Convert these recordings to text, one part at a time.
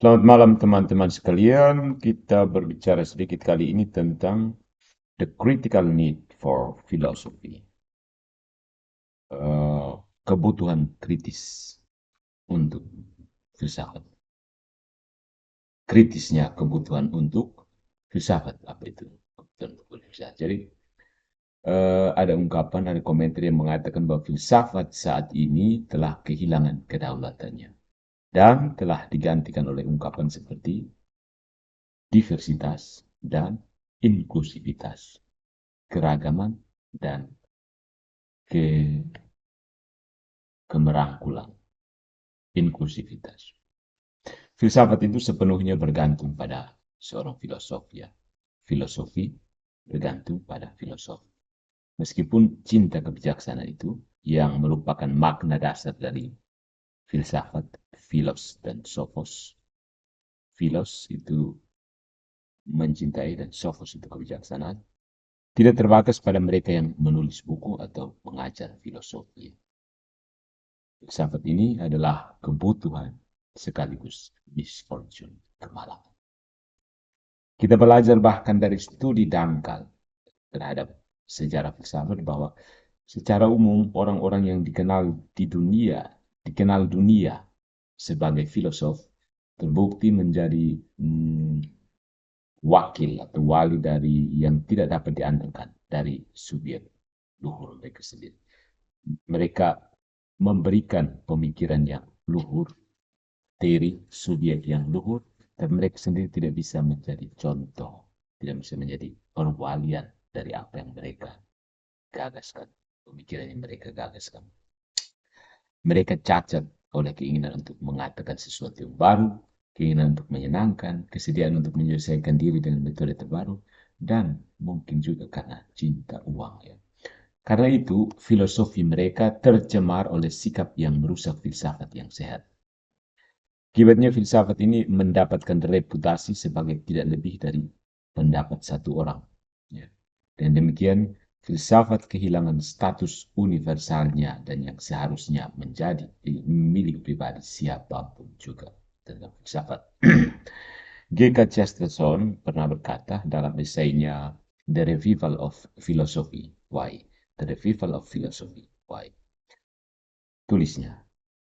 Selamat malam teman-teman sekalian. Kita berbicara sedikit kali ini tentang the critical need for philosophy. Eh, Kebutuhan kritis untuk filsafat. Kritisnya kebutuhan untuk filsafat. Apa itu? Kebutuhan untuk filsafat. Jadi ada ungkapan, ada komentar yang mengatakan bahwa filsafat saat ini telah kehilangan kedaulatannya. Dan telah digantikan oleh ungkapan seperti diversitas dan inklusivitas, keragaman dan ke kemerangkulan, inklusivitas. Filsafat itu sepenuhnya bergantung pada seorang filosof ya. Filosofi bergantung pada filosof. Meskipun cinta kebijaksanaan itu yang merupakan makna dasar dari filsafat, philos dan sophos. Philos itu mencintai dan sophos itu kebijaksanaan. Tidak terbatas pada mereka yang menulis buku atau mengajar filosofi. Filsafat ini adalah kebutuhan sekaligus misfortune, kemalangan. Kita belajar bahkan dari studi dangkal terhadap sejarah filsafat bahwa secara umum orang-orang yang dikenal dunia sebagai filosof terbukti menjadi wakil atau wali dari yang tidak dapat diandalkan dari subjek luhur mereka sendiri. Mereka memberikan pemikiran yang luhur, teori subjek yang luhur, dan mereka sendiri tidak bisa menjadi contoh, tidak bisa menjadi perwalian dari apa yang mereka gagaskan, pemikiran yang mereka gagaskan. Mereka cacat oleh keinginan untuk mengatakan sesuatu yang baru, keinginan untuk menyenangkan, kesediaan untuk menyelesaikan diri dengan metode terbaru, dan mungkin juga karena cinta uang ya. Karena itu, filosofi mereka tercemar oleh sikap yang merusak filsafat yang sehat. Akibatnya filsafat ini mendapatkan reputasi sebagai tidak lebih dari pendapat satu orang. Ya. Dan demikian, filsafat kehilangan status universalnya dan yang seharusnya menjadi milik pribadi siapapun juga tentang filsafat. G.K. Chesterton pernah berkata dalam esainya The Revival of Philosophy, Why? The Revival of Philosophy, Why? Tulisnya,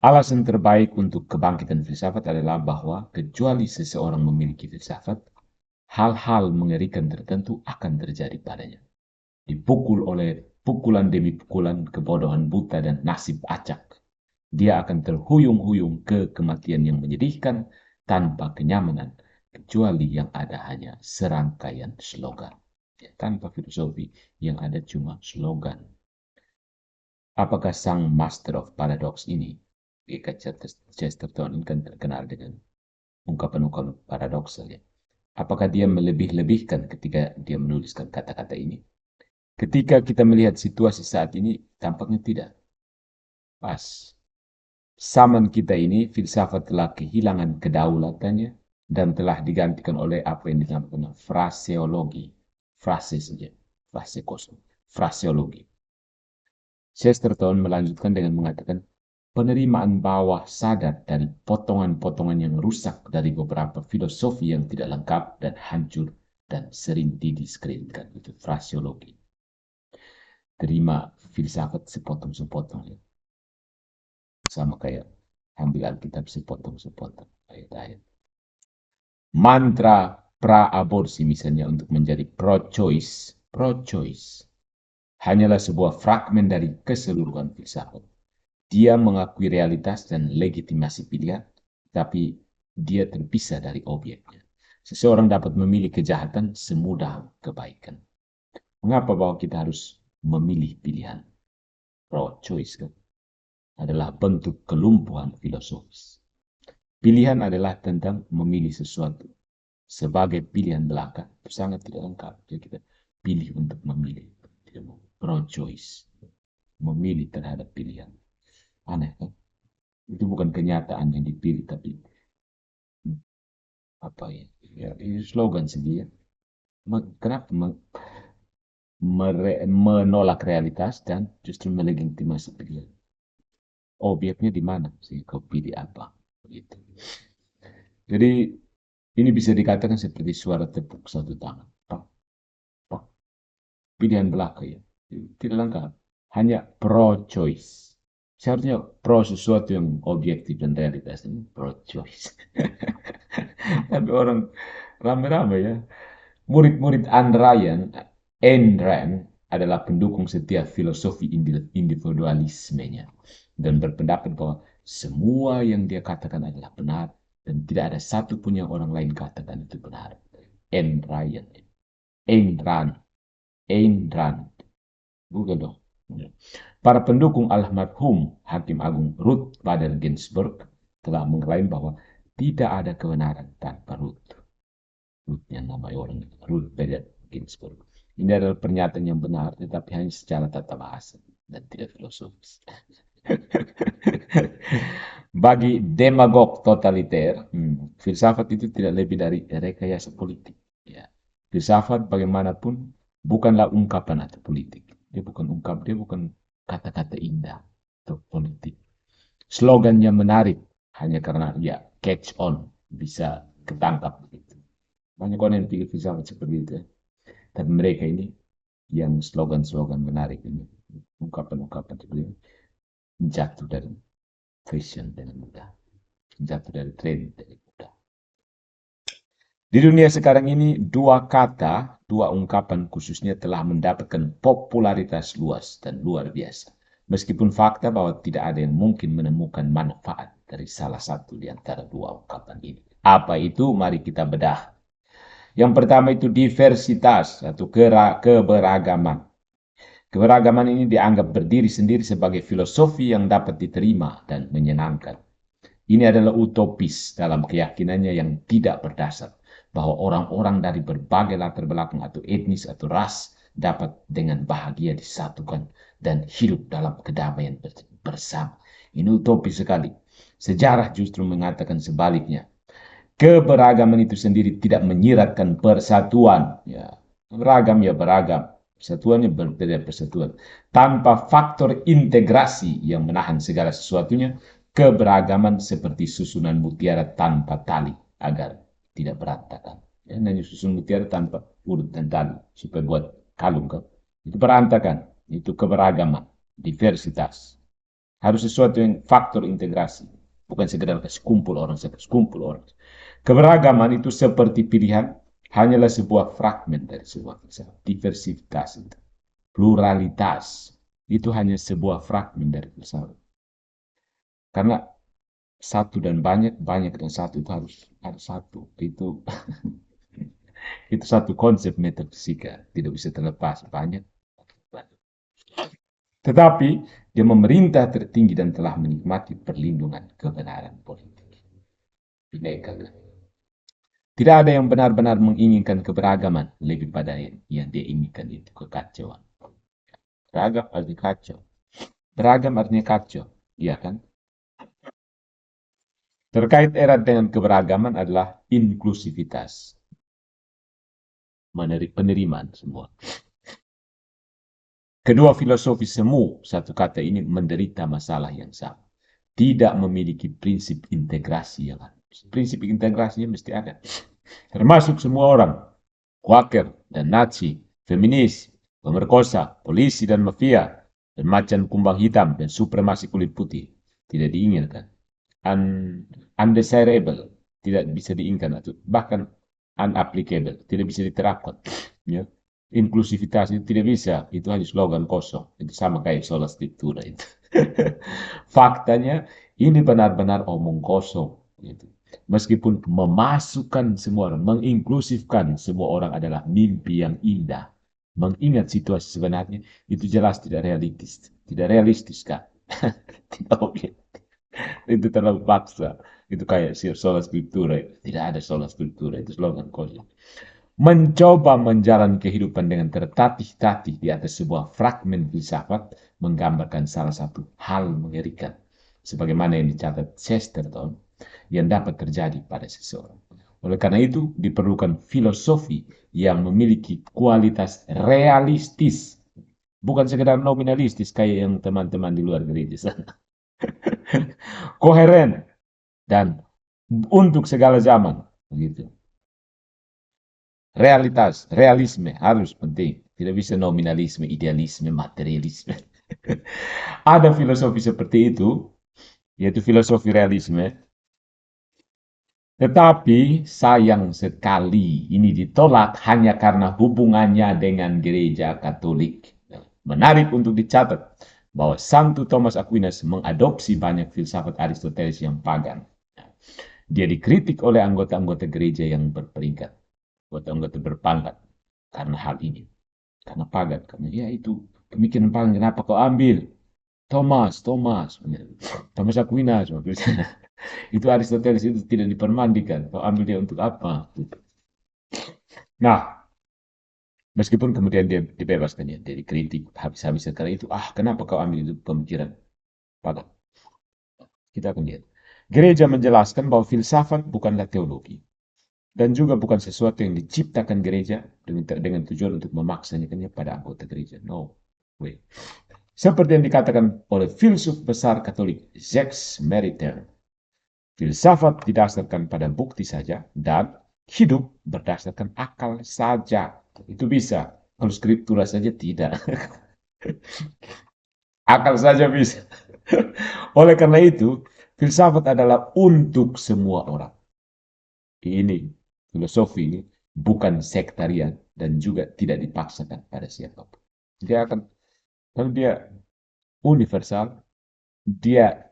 alasan terbaik untuk kebangkitan filsafat adalah bahwa kecuali seseorang memiliki filsafat, hal-hal mengerikan tertentu akan terjadi padanya. Dipukul oleh pukulan demi pukulan kebodohan buta dan nasib acak. Dia akan terhuyung-huyung ke kematian yang menyedihkan tanpa kenyamanan, kecuali yang ada hanya serangkaian slogan. Ya, tanpa filosofi, yang ada cuma slogan. Apakah sang Master of Paradox ini, G.K. Chesterton kan terkenal dengan ungkapan-ungkapan paradoksal ya. Apakah dia melebih-lebihkan ketika dia menuliskan kata-kata ini? Ketika kita melihat situasi saat ini, tampaknya tidak. Pas. Zaman kita ini, filsafat telah kehilangan kedaulatannya dan telah digantikan oleh apa yang dinamakan fraseologi. Frase saja, frase kosong, fraseologi. Chesterton melanjutkan dengan mengatakan, penerimaan bawah sadar dari potongan-potongan yang rusak dari beberapa filosofi yang tidak lengkap dan hancur dan sering didiskreditkan. Itu fraseologi. Terima filsafat sepotong-sepotong ya. Sama kayak ambil Alkitab sepotong-sepotong ayat-ayat. Mantra pra-aborsi misalnya untuk menjadi pro-choice hanyalah sebuah fragmen dari keseluruhan filsafat. Dia mengakui realitas dan legitimasi pilihan, tapi dia terpisah dari objeknya. Seseorang dapat memilih kejahatan semudah kebaikan. Mengapa bahwa kita harus memilih pilihan? Pro-choice kan? Adalah bentuk kelumpuhan filosofis. Pilihan adalah tentang memilih sesuatu. Sebagai pilihan belaka, itu sangat tidak lengkap. Jadi kita pilih untuk memilih. Tidak mau pro-choice. Memilih terhadap pilihan. Aneh kan? Itu bukan kenyataan yang dipilih, tapi apa ya? Ya itu slogan sendiri ya. Kenapa menolak realitas dan justru melegitimasi pilihan? Objeknya di mana sih? Kau pilih apa? Gitu. Jadi ini bisa dikatakan seperti suara tepuk satu tangan. Pak, pak. Pilihan belaka ya. Tidak lengkap. Hanya pro-choice. Seharusnya pro sesuatu yang objektif dan realitas. Ini pro-choice. Tapi orang rame-rame ya. Murid-murid Ayn Rand adalah pendukung setiap filosofi individualismenya dan berpendapat bahwa semua yang dia katakan adalah benar dan tidak ada satu pun yang orang lain katakan itu benar. Ayn Rand, Ayn Rand, Ayn Rand, Google dong. Para pendukung almarhum Hakim Agung Ruth Bader Ginsburg telah mengklaim bahwa tidak ada kebenaran tanpa Ruth. Ruth yang nama orang Ruth Bader Ginsburg. Ini adalah pernyataan yang benar, tetapi hanya secara tata bahasa dan tidak filosofis. Bagi demagog totaliter, filsafat itu tidak lebih dari rekayasa politik. Ya. Filsafat bagaimanapun bukanlah ungkapan atau politik. Dia bukan kata-kata indah atau politik. Slogannya menarik hanya karena ya catch on, bisa ketangkap begitu. Banyak orang yang pikir filsafat seperti itu. Tapi mereka ini yang slogan-slogan menarik ini, ungkapan-ungkapan seperti ini, jatuh dari fashion dengan mudah, jatuh dari tren dengan mudah. Di dunia sekarang ini, dua ungkapan khususnya telah mendapatkan popularitas luas dan luar biasa. Meskipun fakta bahwa tidak ada yang mungkin menemukan manfaat dari salah satu di antara dua ungkapan ini. Apa itu? Mari kita bedah. Yang pertama itu diversitas atau keberagaman. Keberagaman ini dianggap berdiri sendiri sebagai filosofi yang dapat diterima dan menyenangkan. Ini adalah utopis dalam keyakinannya yang tidak berdasar bahwa orang-orang dari berbagai latar belakang atau etnis atau ras dapat dengan bahagia disatukan dan hidup dalam kedamaian bersama. Ini utopis sekali. Sejarah justru mengatakan sebaliknya. Keberagaman itu sendiri tidak menyiratkan persatuan. Ya, beragam ya beragam. Persatuannya berbeda persatuan. Tanpa faktor integrasi yang menahan segala sesuatunya, keberagaman seperti susunan mutiara tanpa tali agar tidak berantakan. Ya, hanya susun mutiara tanpa urut dan tali supaya buat kalung kan. Itu berantakan. Itu keberagaman, diversitas. Harus sesuatu yang faktor integrasi. Bukan sekedar sekumpul orang, sekumpul orang. Keberagaman itu seperti pilihan hanyalah sebuah fragmen dari sebuah filsafat. Diversitas itu. Pluralitas itu hanya sebuah fragmen dari filsafat. Karena satu dan banyak, banyak dan satu itu harus satu. Itu itu satu konsep metafisika, tidak bisa terlepas banyak. Tetapi dia memerintah tertinggi dan telah menikmati perlindungan kebenaran politik. Bineka. Tidak ada yang benar-benar menginginkan keberagaman lebih pada yang dia inginkan itu kekacauan. Beragam artinya kacau. Beragam artinya kacau. Iya kan? Terkait erat dengan keberagaman adalah inklusivitas. Penerimaan semua. Kedua filosofi semu satu kata ini menderita masalah yang sama. Tidak memiliki prinsip integrasi yang ada. Prinsip integrasinya mesti ada. Termasuk semua orang. Quaker dan Nazi, feminis, pemerkosa, polisi dan mafia, dan macan kumbang hitam dan supremasi kulit putih. Tidak diinginkan. Undesirable. Tidak bisa diinginkan. Atau bahkan unapplicable. Tidak bisa diterapkan. Ya. Inklusivitas itu tidak bisa. Itu hanya slogan kosong. Itu sama kayak sola scriptura itu. Faktanya ini benar-benar omong kosong. Gitu. Meskipun memasukkan semua orang, menginklusifkan semua orang adalah mimpi yang indah. Mengingat situasi sebenarnya, itu jelas tidak realistis. Tidak realistis, kan? Tidak objektif. Itu terlalu paksa. Itu kayak sola scriptura. Tidak ada sola scriptura. Itu slogan kosong. Mencoba menjalani kehidupan dengan tertatih-tatih di atas sebuah fragmen filsafat menggambarkan salah satu hal mengerikan. Sebagaimana yang dicatat Chesterton yang dapat terjadi pada seseorang. Oleh karena itu, diperlukan filosofi yang memiliki kualitas realistis. Bukan sekedar nominalistis kayak yang teman-teman di luar gereja sana. Koheren dan untuk segala zaman. Begitu. Realitas, realisme harus penting. Tidak bisa nominalisme, idealisme, materialisme. Ada filosofi seperti itu, yaitu filosofi realisme. Tetapi sayang sekali ini ditolak hanya karena hubungannya dengan gereja Katolik. Menarik untuk dicatat bahwa Santo Thomas Aquinas mengadopsi banyak filsafat Aristoteles yang pagan. Dia dikritik oleh anggota-anggota gereja yang berperingkat, anggota-anggota berpangkat karena hal ini. Karena pagan, karena ya itu pemikiran pagan, kenapa kau ambil? Thomas Aquinas, itu Aristoteles itu tidak dipermandikan. Kau ambil dia untuk apa? Nah, meskipun kemudian dia dibebaskan ya, dia dikritik habis-habisan karena itu. Kenapa kau ambil itu pemikiran pagan? Kita akan lihat. Gereja menjelaskan bahwa filsafat bukanlah teologi dan juga bukan sesuatu yang diciptakan gereja dengan tujuan untuk memaksakannya pada anggota gereja. No way. Seperti yang dikatakan oleh filsuf besar Katolik Jacques Maritain, filsafat didasarkan pada bukti saja dan hidup berdasarkan akal saja. Itu bisa. Kalau skriptura saja tidak. Akal saja bisa. Oleh karena itu, filsafat adalah untuk semua orang. Ini filosofi ini bukan sektarian dan juga tidak dipaksakan pada siapapun. Dia akan, kalau dia universal, dia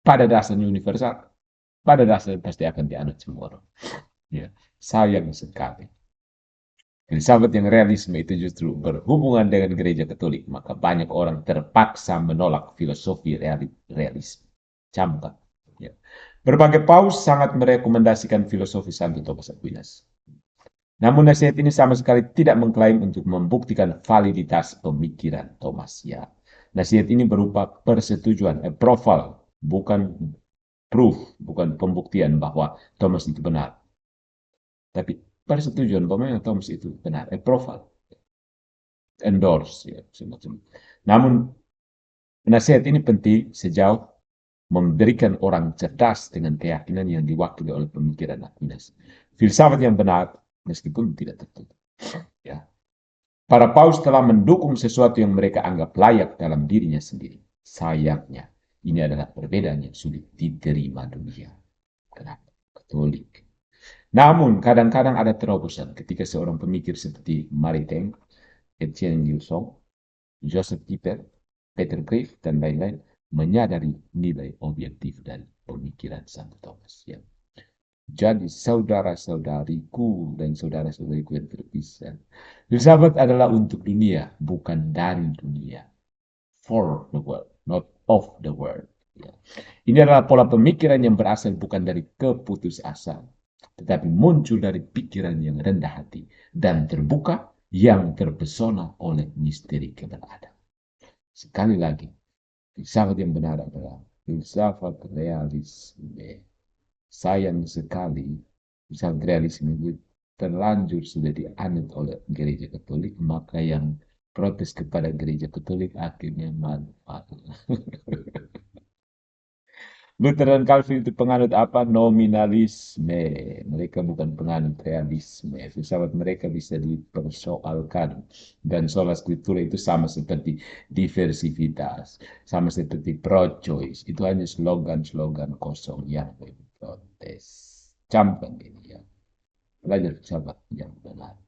pada dasarnya universal, pada dasarnya pasti akan dianut semua orang. Ya, sayang sekali. Filsafat yang realisme itu justru berhubungan dengan gereja Katolik, maka banyak orang terpaksa menolak filosofi realisme. Camkan. Ya. Berbagai paus sangat merekomendasikan filosofi Santo Thomas Aquinas. Namun nasihat ini sama sekali tidak mengklaim untuk membuktikan validitas pemikiran Thomas. Ya. Nasihat ini berupa persetujuan, approval, bukan proof, bukan pembuktian bahwa Thomas itu benar. Tapi persetujuan bahwa Thomas itu benar, approval, endorse, ya, semacam. Namun nasihat ini penting sejauh memberikan orang cerdas dengan keyakinan yang diwakili oleh pemikiran Aquinas. Filsafat yang benar meskipun tidak tertutup. Ya. Para paus telah mendukung sesuatu yang mereka anggap layak dalam dirinya sendiri. Sayangnya, ini adalah perbedaan yang sulit diterima dunia. Kenapa? Katolik. Namun, kadang-kadang ada terobosan ketika seorang pemikir seperti Maritain, Etienne Gilson, Joseph Kipper, Peter Graves, dan lain-lain menyadari nilai objektif dari pemikiran Santo Thomas. Ya. Jadi saudara-saudariku dan saudara-saudariku yang terpisah, filsafat adalah untuk dunia, bukan dari dunia. For the world, not of the world. Ya. Ini adalah pola pemikiran yang berasal bukan dari keputusasaan, tetapi muncul dari pikiran yang rendah hati dan terbuka yang terpesona oleh misteri keberadaan. Sekali lagi, filsafat yang benar adalah filsafat realisme. Sayang sekali, filsafat realisme itu terlanjur sudah dianut oleh gereja Katolik, maka yang protes kepada gereja Katolik akhirnya manfaat. Luther dan Calvin itu penganut apa? Nominalisme. Mereka bukan penganut realisme. Filsafat mereka bisa dipersoalkan. Dan sola scriptura itu sama seperti diversivitas. Sama seperti pro-choice. Itu hanya slogan-slogan kosong yang memprotes. Camkan ini ya. Belajar filsafat yang benar.